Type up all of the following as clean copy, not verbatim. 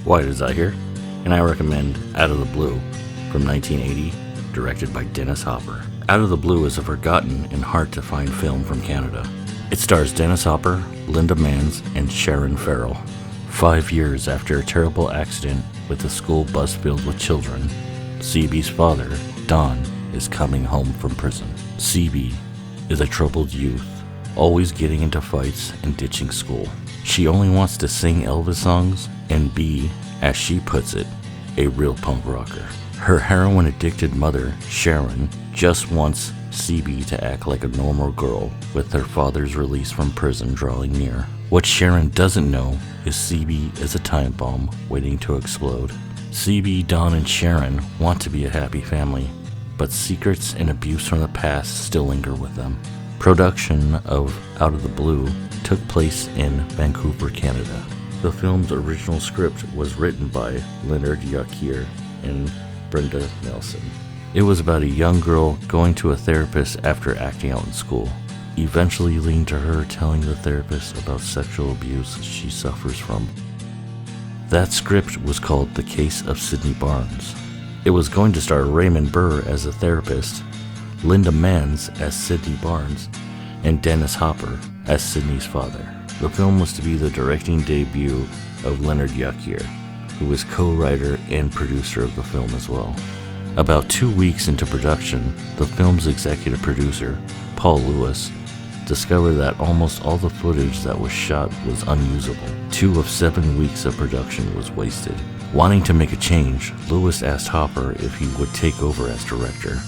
Wyatt is out here, and I recommend Out of the Blue from 1980, directed by Dennis Hopper. Out of the Blue is a forgotten and hard-to-find film from Canada. It stars Dennis Hopper, Linda Manns, and Sharon Farrell. 5 years after a terrible accident with a school bus filled with children, CB's father, Don, is coming home from prison. CB is a troubled youth, always getting into fights and ditching school. She only wants to sing Elvis songs and be, as she puts it, a real punk rocker. Her heroin-addicted mother, Sharon, just wants CB to act like a normal girl with her father's release from prison drawing near. What Sharon doesn't know is CB is a time bomb waiting to explode. CB, Don, and Sharon want to be a happy family, but secrets and abuse from the past still linger with them. Production of Out of the Blue took place in Vancouver, Canada. The film's original script was written by Leonard Yakier and Brenda Nelson. It was about a young girl going to a therapist after acting out in school, eventually leading to her telling the therapist about sexual abuse she suffers from. That script was called The Case of Sydney Barnes. It was going to star Raymond Burr as a therapist, Linda Manns as Sydney Barnes, and Dennis Hopper as Sydney's father. The film was to be the directing debut of Leonard Yakier, who was co-writer and producer of the film as well. About 2 weeks into production, the film's executive producer, Paul Lewis, discovered that almost all the footage that was shot was unusable. 2 of 7 weeks of production was wasted. Wanting to make a change, Lewis asked Hopper if he would take over as director.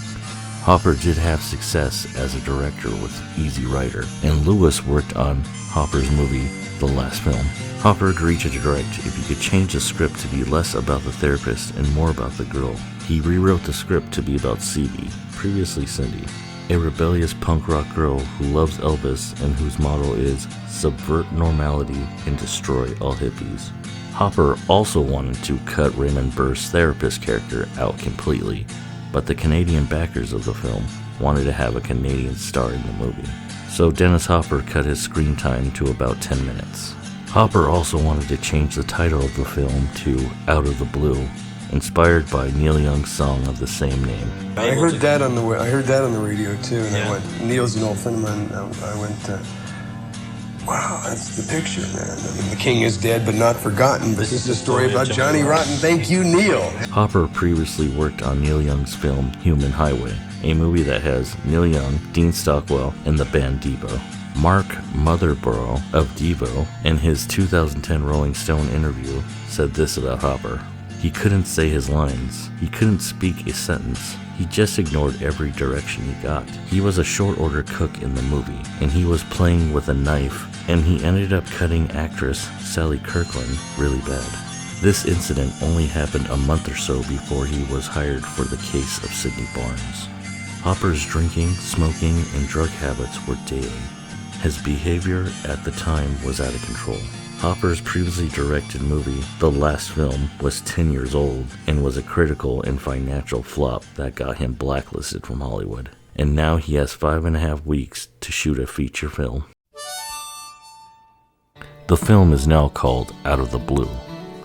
Hopper did have success as a director with Easy Rider, and Lewis worked on Hopper's movie, The Last Film. Hopper agreed to direct if he could change the script to be less about the therapist and more about the girl. He rewrote the script to be about CB, previously Cindy, a rebellious punk rock girl who loves Elvis and whose motto is subvert normality and destroy all hippies. Hopper also wanted to cut Raymond Burr's therapist character out completely, but the Canadian backers of the film wanted to have a Canadian star in the movie. So Dennis Hopper cut his screen time to about 10 minutes. Hopper also wanted to change the title of the film to Out of the Blue, inspired by Neil Young's song of the same name. I heard that on the radio too, and I went, Neil's an old friend of mine. I went, wow, that's the picture, man. I mean, the king is dead but not forgotten. This is a story about Johnny Rotten. Thank you, Neil. Hopper previously worked on Neil Young's film Human Highway, a movie that has Neil Young, Dean Stockwell, and the band Devo. Mark Motherborough of Devo, in his 2010 Rolling Stone interview, said this about Hopper. He couldn't say his lines. He couldn't speak a sentence. He just ignored every direction he got. He was a short order cook in the movie, and he was playing with a knife, and he ended up cutting actress Sally Kirkland really bad. This incident only happened a month or so before he was hired for The Case of Sydney Barnes. Hopper's drinking, smoking, and drug habits were daily. His behavior at the time was out of control. Hopper's previously directed movie, The Last Film, was 10 years old and was a critical and financial flop that got him blacklisted from Hollywood. And now he has 5.5 weeks to shoot a feature film. The film is now called Out of the Blue,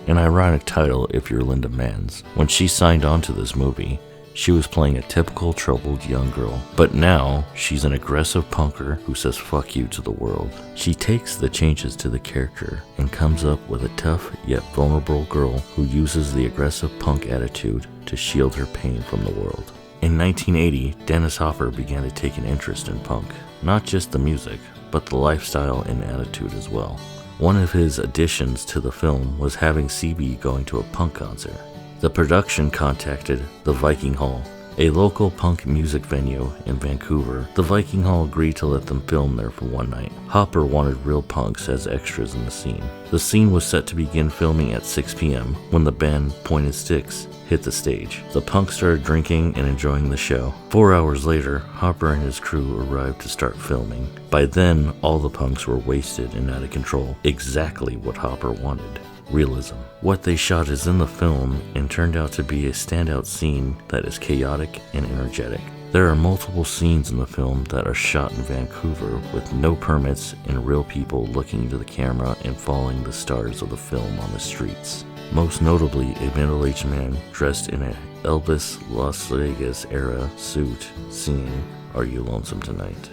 an ironic title if you're Linda Manns. When she signed on to this movie, she was playing a typical troubled young girl, but now she's an aggressive punker who says fuck you to the world. She takes the changes to the character and comes up with a tough yet vulnerable girl who uses the aggressive punk attitude to shield her pain from the world. In 1980, Dennis Hopper began to take an interest in punk, not just the music, but the lifestyle and attitude as well. One of his additions to the film was having CB going to a punk concert. The production contacted the Viking Hall, a local punk music venue in Vancouver. The Viking Hall agreed to let them film there for one night. Hopper wanted real punks as extras in the scene. The scene was set to begin filming at 6 p.m. when the band Pointed Sticks hit the stage. The punks started drinking and enjoying the show. 4 hours later, Hopper and his crew arrived to start filming. By then, all the punks were wasted and out of control. Exactly what Hopper wanted. Realism. What they shot is in the film and turned out to be a standout scene that is chaotic and energetic. There are multiple scenes in the film that are shot in Vancouver with no permits and real people looking into the camera and following the stars of the film on the streets. most notably a middle-aged man dressed in a Elvis Las Vegas era suit singing Are You Lonesome Tonight?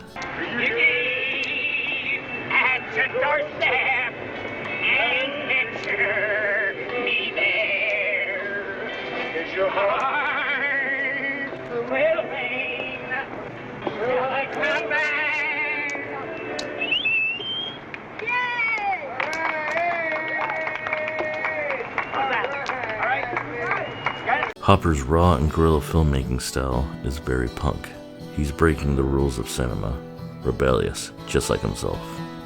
At your doorstep and picture me there. Is your heart willing? Will I come back? Yay! How's that? All right? Got it? Hopper's raw and guerrilla filmmaking style is very punk. He's breaking the rules of cinema, rebellious, just like himself.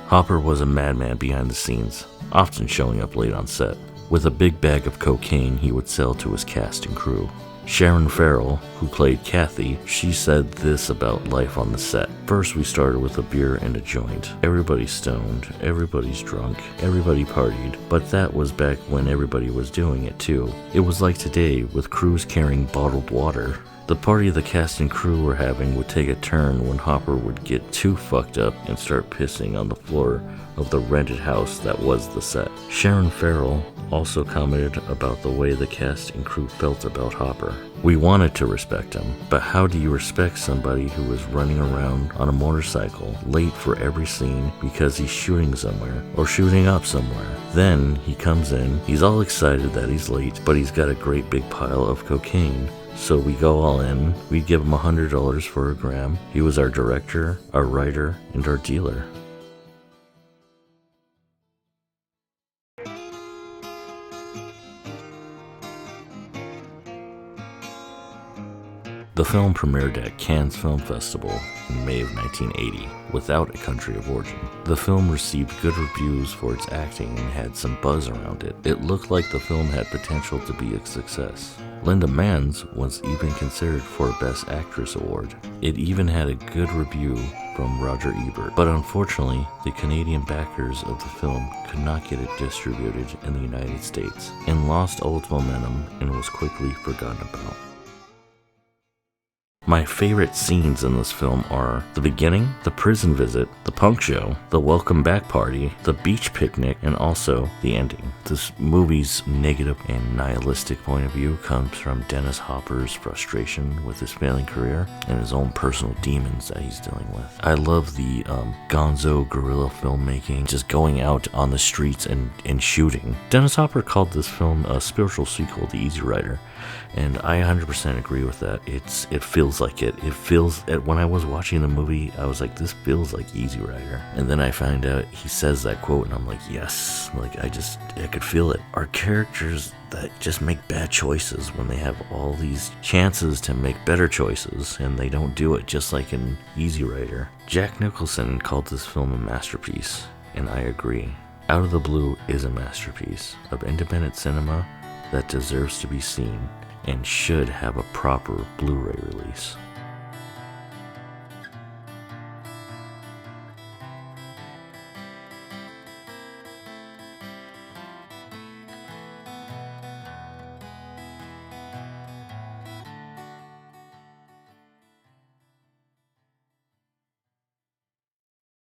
Hopper was a madman behind the scenes, often showing up late on set. With a big bag of cocaine he would sell to his cast and crew. Sharon Farrell, who played Kathy, she said this about life on the set. First we started with a beer and a joint. Everybody's stoned, everybody's drunk, everybody partied, but that was back when everybody was doing it too. It was like today, with crews carrying bottled water. The party the cast and crew were having would take a turn when Hopper would get too fucked up and start pissing on the floor of the rented house that was the set. Sharon Farrell also commented about the way the cast and crew felt about Hopper. We wanted to respect him, but how do you respect somebody who is running around on a motorcycle late for every scene because he's shooting somewhere or shooting up somewhere? Then he comes in, he's all excited that he's late, but he's got a great big pile of cocaine. So we go all in, we'd give him $100 for a gram. He was our director, our writer, and our dealer. The film premiered at Cannes Film Festival in May of 1980 without a country of origin. The film received good reviews for its acting and had some buzz around it. It looked like the film had potential to be a success. Linda Manz was even considered for a Best Actress award. It even had a good review from Roger Ebert, but unfortunately, the Canadian backers of the film could not get it distributed in the United States and lost all its momentum and was quickly forgotten about. My favorite scenes in this film are the beginning, the prison visit, the punk show, the welcome back party, the beach picnic, and also the ending. This movie's negative and nihilistic point of view comes from Dennis Hopper's frustration with his failing career and his own personal demons that he's dealing with. I love the gonzo guerrilla filmmaking, just going out on the streets and shooting. Dennis Hopper called this film a spiritual sequel to Easy Rider, and I 100% agree with that. It feels like it. It feels, when I was watching the movie, I was like, this feels like Easy Rider. And then I find out he says that quote, and I'm like, yes, like I could feel it. Our characters that just make bad choices when they have all these chances to make better choices, and they don't do it, just like in Easy Rider. Jack Nicholson called this film a masterpiece, and I agree. Out of the Blue is a masterpiece of independent cinema that deserves to be seen and should have a proper Blu-ray release.